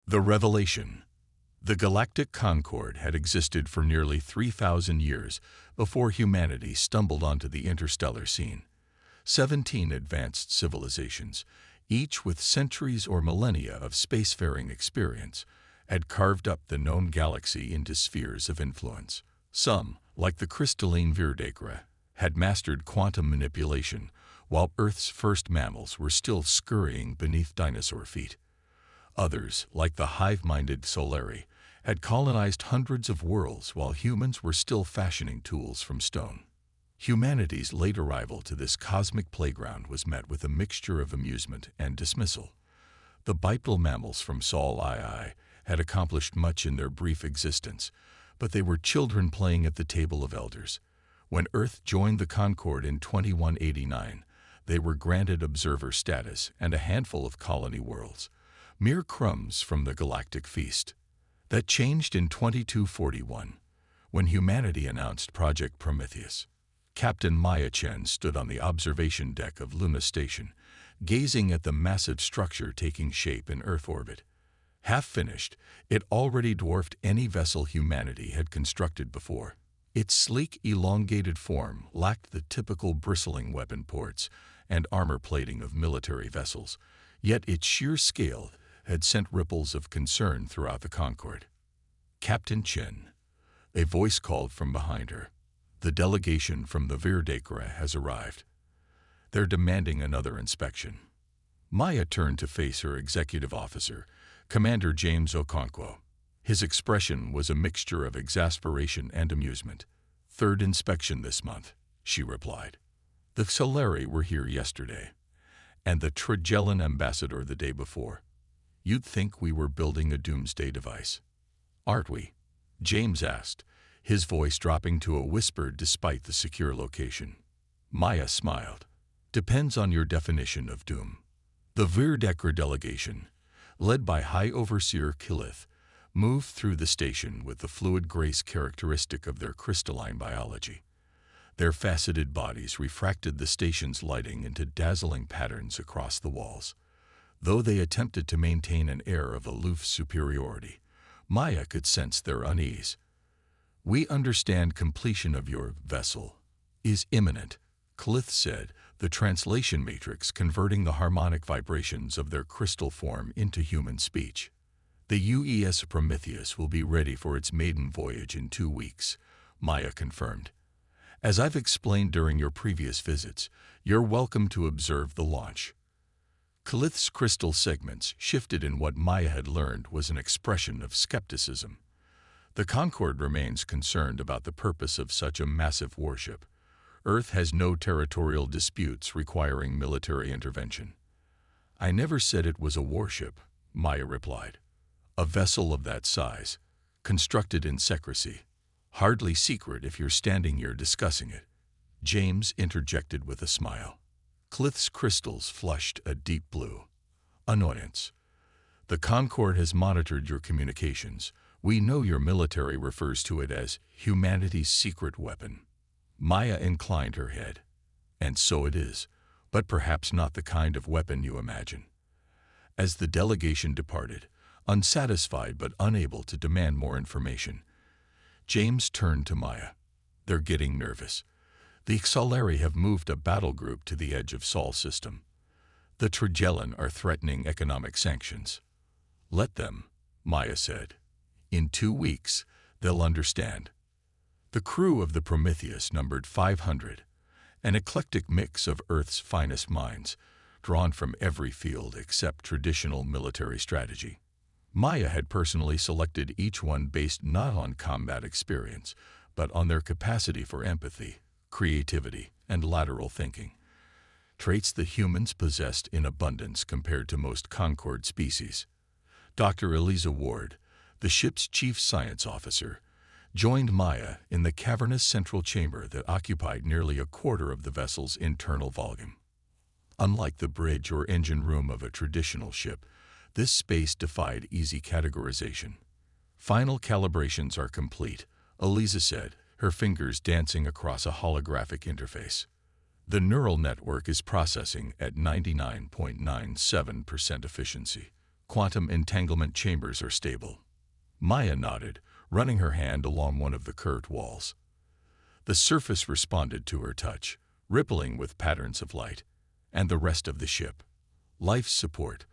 The revelation. The galactic concord had existed for nearly 3,000 years before humanity stumbled onto the interstellar scene. 17 advanced civilizations, each with centuries or millennia of spacefaring experience, had carved up the known galaxy into spheres of influence. Some, like the crystalline Virdekra, had mastered quantum manipulation, while Earth's first mammals were still scurrying beneath dinosaur feet. Others, like the hive-minded Solari, had colonized hundreds of worlds while humans were still fashioning tools from stone. Humanity's late arrival to this cosmic playground was met with a mixture of amusement and dismissal. The bipedal mammals from Sol II had accomplished much in their brief existence, but they were children playing at the table of elders. When Earth joined the Concord in 2189, they were granted observer status and a handful of colony worlds, mere crumbs from the galactic feast. That changed in 2241, when humanity announced Project Prometheus. Captain Maya Chen stood on the observation deck of Luna Station, gazing at the massive structure taking shape in Earth orbit. Half finished, it already dwarfed any vessel humanity had constructed before. Its sleek, elongated form lacked the typical bristling weapon ports and armor plating of military vessels, yet its sheer scale had sent ripples of concern throughout the Concord. "Captain Chen," a voice called from behind her. "The delegation from the Virdekra has arrived. They're demanding another inspection." Maya turned to face her executive officer, Commander James Okonkwo. His expression was a mixture of exasperation and amusement. "Third inspection this month," she replied. "The Solari were here yesterday, and the Trigellan ambassador the day before. You'd think we were building a doomsday device." "Aren't we?" James asked, his voice dropping to a whisper despite the secure location. Maya smiled. "Depends on your definition of doom." The Virdekra delegation, led by High Overseer Kilith, moved through the station with the fluid grace characteristic of their crystalline biology. Their faceted bodies refracted the station's lighting into dazzling patterns across the walls. Though they attempted to maintain an air of aloof superiority, Maya could sense their unease. "We understand completion of your vessel is imminent," Kilith said, the translation matrix converting the harmonic vibrations of their crystal form into human speech. "The UES Prometheus will be ready for its maiden voyage in 2 weeks, Maya confirmed. "As I've explained during your previous visits, you're welcome to observe the launch." Kilith's crystal segments shifted in what Maya had learned was an expression of skepticism. The Concord remains concerned about the purpose of such a massive warship. Earth has no territorial disputes requiring military intervention. "I never said it was a warship," Maya replied. "A vessel of that size, constructed in secrecy. Hardly secret if you're standing here discussing it," James interjected with a smile. Kilith's crystals flushed a deep blue. "Annoyance. The Concord has monitored your communications. We know your military refers to it as humanity's secret weapon." Maya inclined her head. "And so it is, but perhaps not the kind of weapon you imagine." As the delegation departed, unsatisfied but unable to demand more information, James turned to Maya. "They're getting nervous. The Solari have moved a battle group to the edge of Sol system. The Trigellan are threatening economic sanctions." "Let them," Maya said. "In 2 weeks, they'll understand." The crew of the Prometheus numbered 500, an eclectic mix of Earth's finest minds, drawn from every field except traditional military strategy. Maya had personally selected each one based not on combat experience, but on their capacity for empathy, creativity, and lateral thinking, traits the humans possessed in abundance compared to most Concord species. Dr. Eliza Ward, the ship's chief science officer, joined Maya in the cavernous central chamber that occupied nearly a quarter of the vessel's internal volume. Unlike the bridge or engine room of a traditional ship, this space defied easy categorization. "Final calibrations are complete," Eliza said, her fingers dancing across a holographic interface. "The neural network is processing at 99.97% efficiency. Quantum entanglement chambers are stable. Maya nodded, running her hand along one of the curved walls. The surface responded to her touch, rippling with patterns of light. And the rest of the ship. Life support,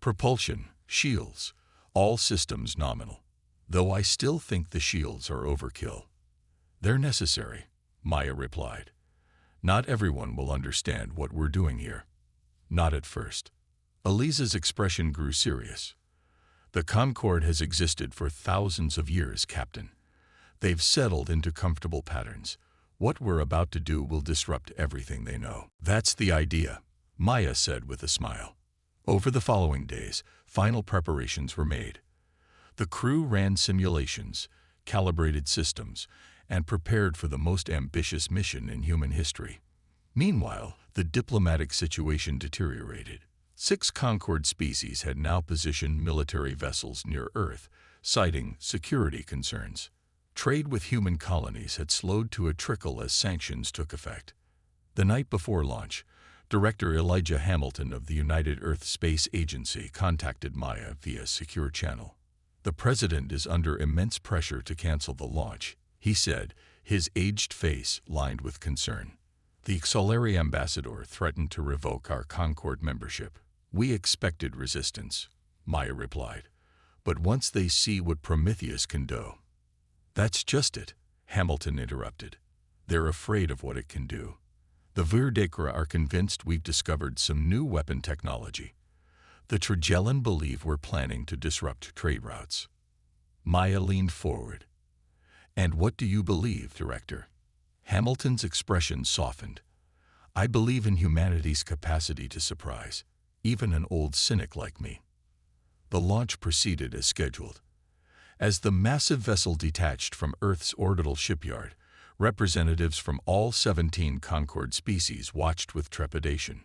propulsion, shields, all systems nominal. Though I still think the shields are overkill. They're necessary, Maya replied. Not everyone will understand what we're doing here. Not at first. Eliza's expression grew serious. The Concorde has existed for thousands of years, Captain. They've settled into comfortable patterns. What we're about to do will disrupt everything they know. That's the idea, Maya said with a smile. Over the following days, final preparations were made. The crew ran simulations, calibrated systems, and prepared for the most ambitious mission in human history. Meanwhile, the diplomatic situation deteriorated. 6 Concorde species had now positioned military vessels near Earth, citing security concerns. Trade with human colonies had slowed to a trickle as sanctions took effect. The night before launch, Director Elijah Hamilton of the United Earth Space Agency contacted Maya via secure channel. The president is under immense pressure to cancel the launch, he said, his aged face lined with concern. The Xolari ambassador threatened to revoke our Concorde membership. We expected resistance, Maya replied. But once they see what Prometheus can do. That's just it, Hamilton interrupted. They're afraid of what it can do. The Verdekra are convinced we've discovered some new weapon technology. The Trigellan believe we're planning to disrupt trade routes. Maya leaned forward. And what do you believe, Director? Hamilton's expression softened. I believe in humanity's capacity to surprise, even an old cynic like me. The launch proceeded as scheduled. As the massive vessel detached from Earth's orbital shipyard, representatives from all 17 Concorde species watched with trepidation.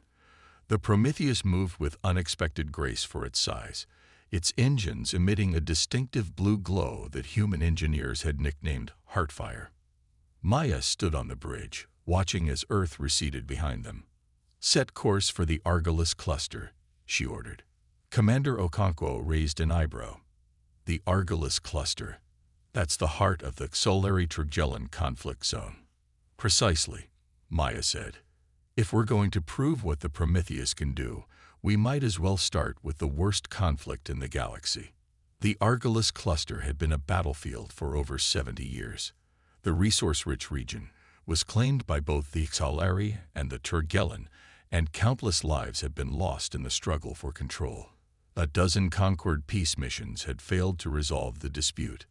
The Prometheus moved with unexpected grace for its size, its engines emitting a distinctive blue glow that human engineers had nicknamed Heartfire. Maya stood on the bridge, watching as Earth receded behind them. Set course for the Argolis cluster, she ordered. Commander Okonkwo raised an eyebrow. The Argolis cluster. That's the heart of the Xolari-Trigellan conflict zone. Precisely, Maya said. If we're going to prove what the Prometheus can do, we might as well start with the worst conflict in the galaxy. The Argolis cluster had been a battlefield for over 70 years. The resource-rich region was claimed by both the Xolari and the Trigellan, and countless lives had been lost in the struggle for control. A dozen Concorde peace missions had failed to resolve the dispute.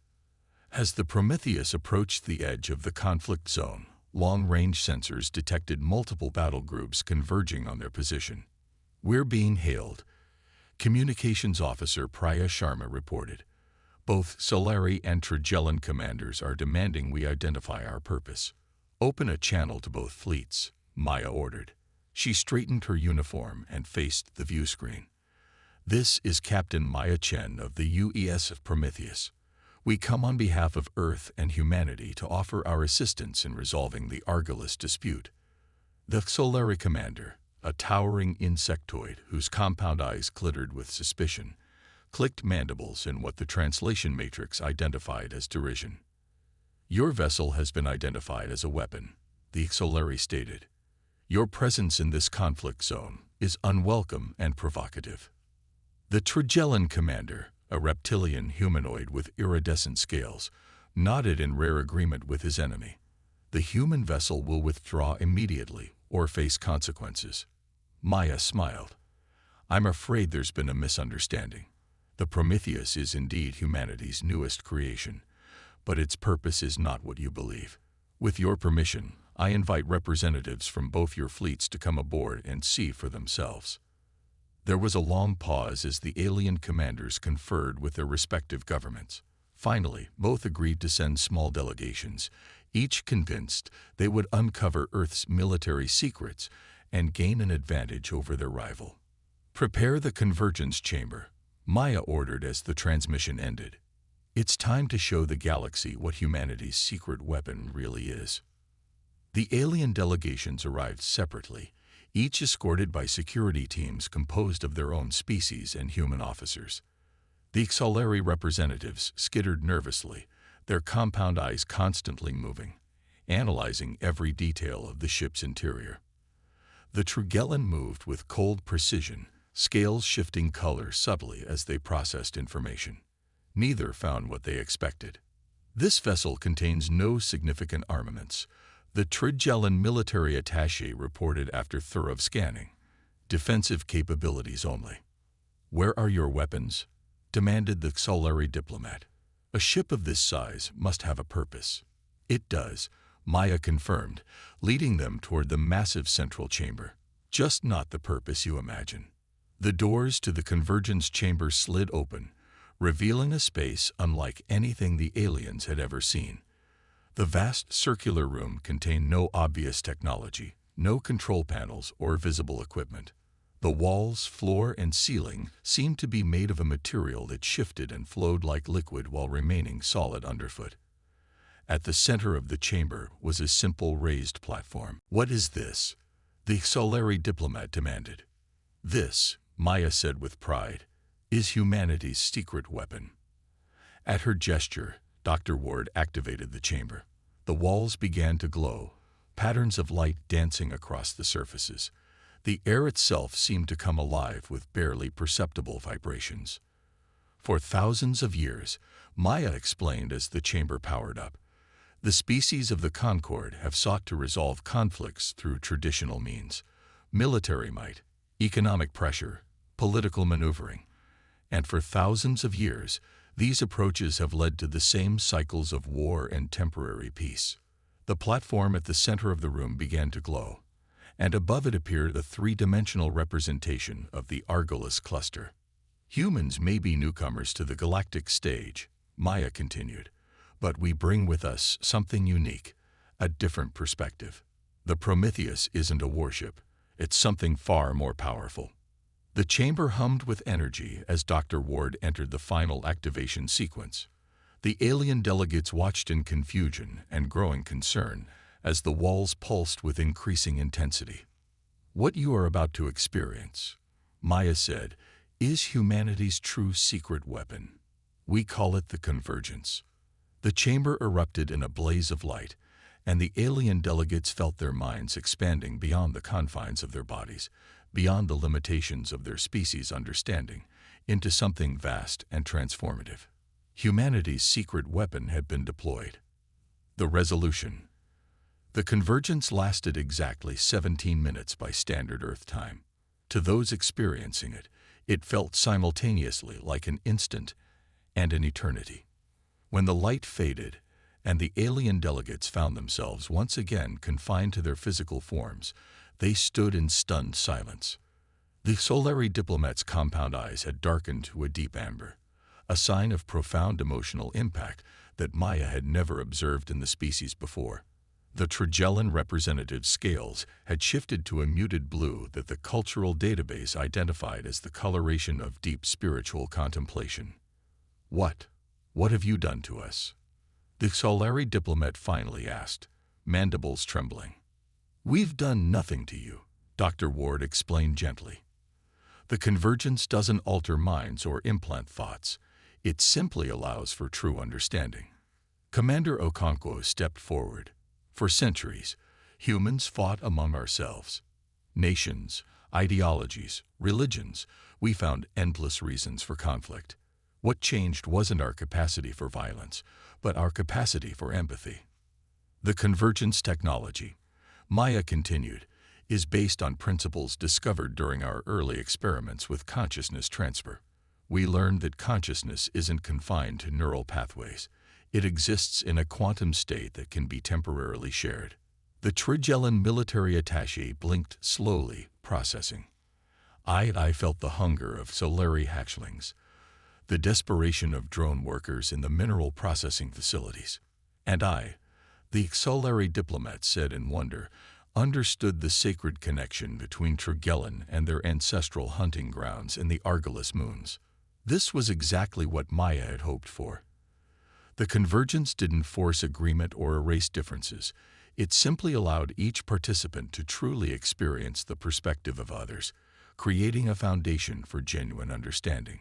As the Prometheus approached the edge of the conflict zone, long-range sensors detected multiple battle groups converging on their position. We're being hailed, Communications Officer Priya Sharma reported. Both Solari and Trigellan commanders are demanding we identify our purpose. Open a channel to both fleets, Maya ordered. She straightened her uniform and faced the view screen. This is Captain Maya Chen of the UES of Prometheus. We come on behalf of Earth and humanity to offer our assistance in resolving the Argolis dispute. The Solari commander, a towering insectoid whose compound eyes glittered with suspicion, clicked mandibles in what the translation matrix identified as derision. Your vessel has been identified as a weapon, the Xolari stated. Your presence in this conflict zone is unwelcome and provocative. The Trigellan commander, a reptilian humanoid with iridescent scales, nodded in rare agreement with his enemy. The human vessel will withdraw immediately or face consequences. Maya smiled. I'm afraid there's been a misunderstanding. The Prometheus is indeed humanity's newest creation, but its purpose is not what you believe. With your permission, I invite representatives from both your fleets to come aboard and see for themselves. There was a long pause as the alien commanders conferred with their respective governments. Finally, both agreed to send small delegations, each convinced they would uncover Earth's military secrets and gain an advantage over their rival. Prepare the convergence chamber, Maya ordered as the transmission ended. It's time to show the galaxy what humanity's secret weapon really is. The alien delegations arrived separately, each escorted by security teams composed of their own species and human officers. The Xolari representatives skittered nervously, their compound eyes constantly moving, analyzing every detail of the ship's interior. The Triglavan moved with cold precision, scales shifting color subtly as they processed information. Neither found what they expected. This vessel contains no significant armaments, the Triglavan military attaché reported after thorough scanning. Defensive capabilities only. "Where are your weapons?" demanded the Xolari diplomat. "A ship of this size must have a purpose." "It does," Maya confirmed, leading them toward the massive central chamber. "Just not the purpose you imagine." The doors to the convergence chamber slid open, revealing a space unlike anything the aliens had ever seen. The vast circular room contained no obvious technology, no control panels or visible equipment. The walls, floor, and ceiling seemed to be made of a material that shifted and flowed like liquid while remaining solid underfoot. At the center of the chamber was a simple raised platform. "What is this?" the Xolari diplomat demanded. "This," Maya said with pride, "is humanity's secret weapon." At her gesture, Dr. Ward activated the chamber. The walls began to glow, patterns of light dancing across the surfaces. The air itself seemed to come alive with barely perceptible vibrations. "For thousands of years," Maya explained as the chamber powered up, "the species of the Concord have sought to resolve conflicts through traditional means: military might, economic pressure, political maneuvering. And for thousands of years, these approaches have led to the same cycles of war and temporary peace." The platform at the center of the room began to glow, and above it appeared a three-dimensional representation of the Argolis cluster. "Humans may be newcomers to the galactic stage," Maya continued, "but we bring with us something unique, a different perspective. The Prometheus isn't a warship, it's something far more powerful." The chamber hummed with energy as Dr. Ward entered the final activation sequence. The alien delegates watched in confusion and growing concern as the walls pulsed with increasing intensity. "What you are about to experience," Maya said, "is humanity's true secret weapon. We call it the convergence." The chamber erupted in a blaze of light, and the alien delegates felt their minds expanding beyond the confines of their bodies, beyond the limitations of their species' understanding, into something vast and transformative. Humanity's secret weapon had been deployed. The resolution. The convergence lasted exactly 17 minutes by standard Earth time. To those experiencing it, it felt simultaneously like an instant and an eternity. When the light faded, and the alien delegates found themselves once again confined to their physical forms, they stood in stunned silence. The Xolari diplomat's compound eyes had darkened to a deep amber, a sign of profound emotional impact that Maya had never observed in the species before. The Triglavan representative's scales had shifted to a muted blue that the cultural database identified as the coloration of deep spiritual contemplation. What have you done to us?" the Xolari diplomat finally asked, mandibles trembling. "We've done nothing to you," Dr. Ward explained gently. "The convergence doesn't alter minds or implant thoughts. It simply allows for true understanding." Commander Okonkwo stepped forward. "For centuries, humans fought among ourselves. Nations, ideologies, religions, we found endless reasons for conflict. What changed wasn't our capacity for violence, but our capacity for empathy. The convergence technology," Maya continued, "is based on principles discovered during our early experiments with consciousness transfer. We learned that consciousness isn't confined to neural pathways. It exists in a quantum state that can be temporarily shared." The Triglavan military attaché blinked slowly, processing. I felt the hunger of Xolari hatchlings, the desperation of drone workers in the mineral processing facilities. And I, the Xolari diplomat said in wonder, understood the sacred connection between Triglavan and their ancestral hunting grounds in the Argolis moons. This was exactly what Maya had hoped for. The convergence didn't force agreement or erase differences. It simply allowed each participant to truly experience the perspective of others, creating a foundation for genuine understanding.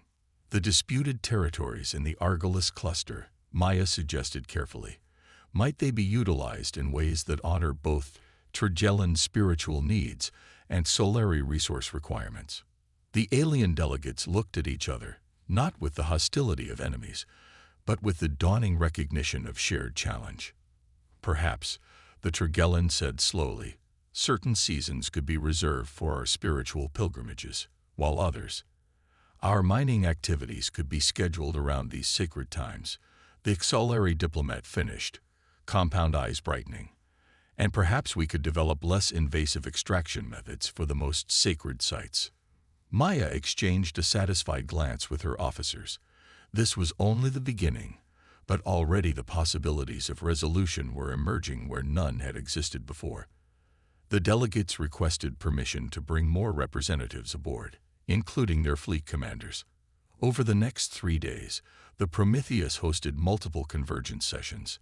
The disputed territories in the Argolis cluster, Maya suggested carefully, might they be utilized in ways that honor both Trigellan spiritual needs and Solari resource requirements? The alien delegates looked at each other, not with the hostility of enemies, but with the dawning recognition of shared challenge. Perhaps, the Trigellan said slowly, certain seasons could be reserved for our spiritual pilgrimages, while others, our mining activities, could be scheduled around these sacred times. The Solari diplomat finished, compound eyes brightening. And perhaps we could develop less invasive extraction methods for the most sacred sites. Maya exchanged a satisfied glance with her officers. This was only the beginning, but already the possibilities of resolution were emerging where none had existed before. The delegates requested permission to bring more representatives aboard, including their fleet commanders. Over the next 3 days, the Prometheus hosted multiple convergence sessions.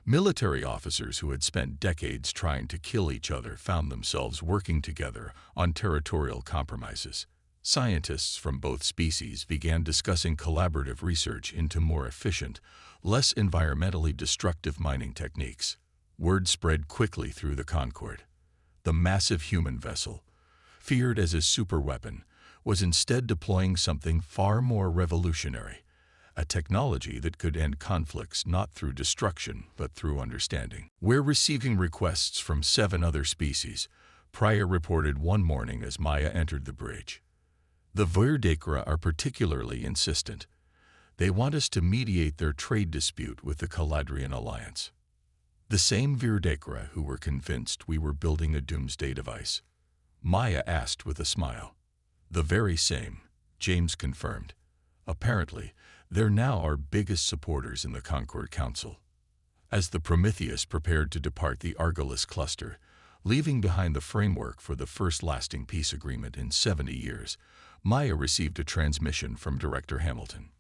Military officers who had spent decades trying to kill each other found themselves working together on territorial compromises. Scientists from both species began discussing collaborative research into more efficient, less environmentally destructive mining techniques. Word spread quickly through the Concord. The massive human vessel, feared as a superweapon, was instead deploying something far more revolutionary, a technology that could end conflicts not through destruction but through understanding. "We're receiving requests from 7 other species," Pryor reported one morning as Maya entered the bridge. "The Virdekra are particularly insistent. They want us to mediate their trade dispute with the Caladrian Alliance." The same Virdekra who were convinced we were building a doomsday device? Maya asked with a smile. "The very same," James confirmed. "Apparently, they're now our biggest supporters in the Concord Council." As the Prometheus prepared to depart the Argolis cluster, leaving behind the framework for the first lasting peace agreement in 70 years, Maya received a transmission from Director Hamilton.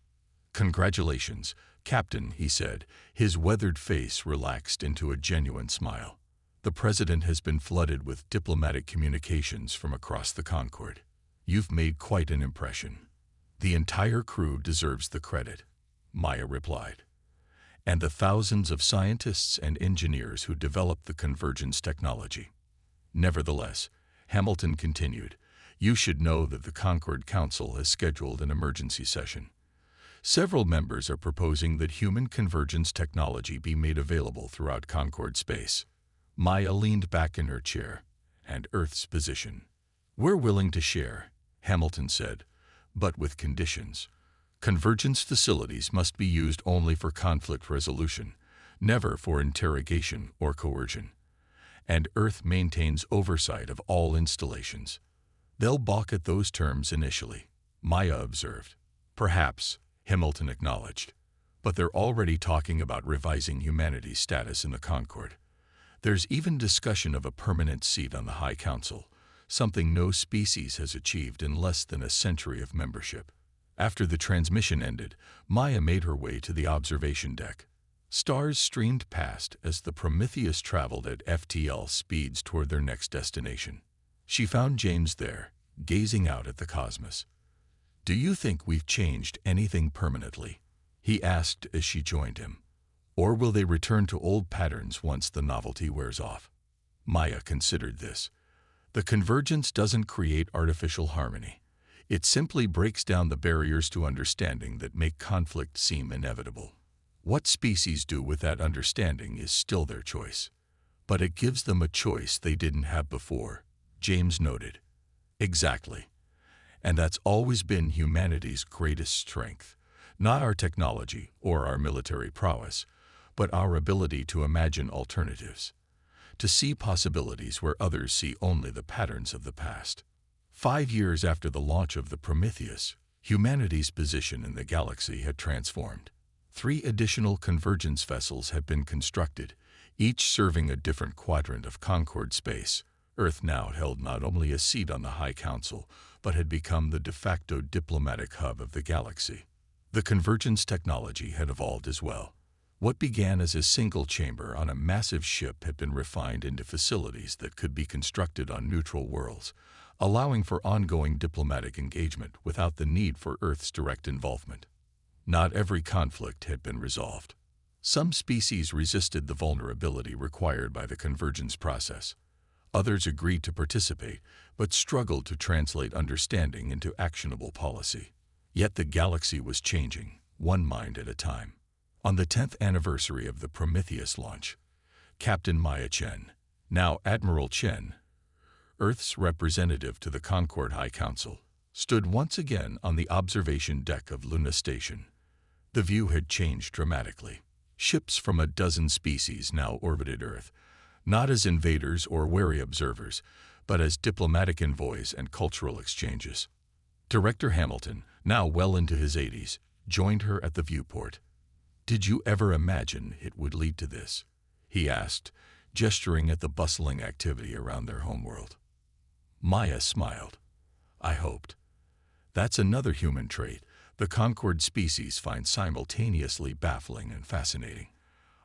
"Congratulations, Captain," he said, his weathered face relaxed into a genuine smile. "The President has been flooded with diplomatic communications from across the Concord. You've made quite an impression." "The entire crew deserves the credit," Maya replied. "And the thousands of scientists and engineers who developed the convergence technology." "Nevertheless," Hamilton continued, "you should know that the Concord Council has scheduled an emergency session. Several members are proposing that human convergence technology be made available throughout Concord space." Maya leaned back in her chair, and Earth's position. "We're willing to share," Hamilton said, "but with conditions. Convergence facilities must be used only for conflict resolution, never for interrogation or coercion. And Earth maintains oversight of all installations." "They'll balk at those terms initially," Maya observed. "Perhaps," Hamilton acknowledged. "But they're already talking about revising humanity's status in the Concord. There's even discussion of a permanent seat on the High Council, something no species has achieved in less than a century of membership." After the transmission ended, Maya made her way to the observation deck. Stars streamed past as the Prometheus traveled at FTL speeds toward their next destination. She found James there, gazing out at the cosmos. "Do you think we've changed anything permanently?" he asked as she joined him. "Or will they return to old patterns once the novelty wears off?" Maya considered this. The convergence doesn't create artificial harmony. It simply breaks down the barriers to understanding that make conflict seem inevitable. What species do with that understanding is still their choice. But it gives them a choice they didn't have before, James noted. "Exactly. And that's always been humanity's greatest strength. Not our technology or our military prowess, but our ability to imagine alternatives. To see possibilities where others see only the patterns of the past." 5 years after the launch of the Prometheus, humanity's position in the galaxy had transformed. 3 additional convergence vessels had been constructed, each serving a different quadrant of Concord space. Earth now held not only a seat on the High Council, but had become the de facto diplomatic hub of the galaxy. The convergence technology had evolved as well. What began as a single chamber on a massive ship had been refined into facilities that could be constructed on neutral worlds, allowing for ongoing diplomatic engagement without the need for Earth's direct involvement. Not every conflict had been resolved. Some species resisted the vulnerability required by the convergence process. Others agreed to participate, but struggled to translate understanding into actionable policy. Yet the galaxy was changing, one mind at a time. On the 10th anniversary of the Prometheus launch, Captain Maya Chen, now Admiral Chen, Earth's representative to the Concord High Council, stood once again on the observation deck of Luna Station. The view had changed dramatically. Ships from a dozen species now orbited Earth, not as invaders or wary observers, but as diplomatic envoys and cultural exchanges. Director Hamilton, now well into his 80s, joined her at the viewport. "Did you ever imagine it would lead to this?" he asked, gesturing at the bustling activity around their homeworld. Maya smiled. "I hoped. That's another human trait the Concord species finds simultaneously baffling and fascinating.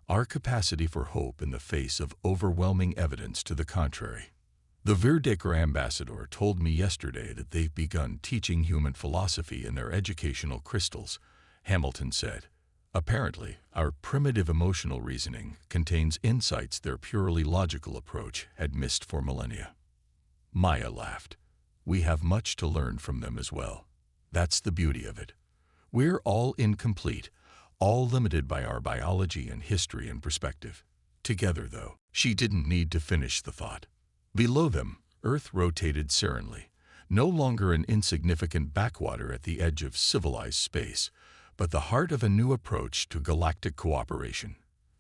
Our capacity for hope in the face of overwhelming evidence to the contrary. The Verdecker ambassador told me yesterday that they've begun teaching human philosophy in their educational crystals," Hamilton said. "Apparently, our primitive emotional reasoning contains insights their purely logical approach had missed for millennia." Maya laughed. "We have much to learn from them as well. That's the beauty of it. We're all incomplete, all limited by our biology and history and perspective. Together, though." She didn't need to finish the thought. Below them, Earth rotated serenely, no longer an insignificant backwater at the edge of civilized space, but the heart of a new approach to galactic cooperation.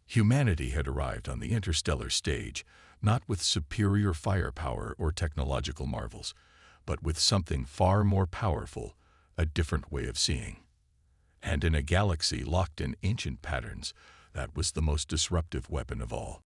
Humanity had arrived on the interstellar stage, not with superior firepower or technological marvels, but with something far more powerful, a different way of seeing. And in a galaxy locked in ancient patterns, that was the most disruptive weapon of all.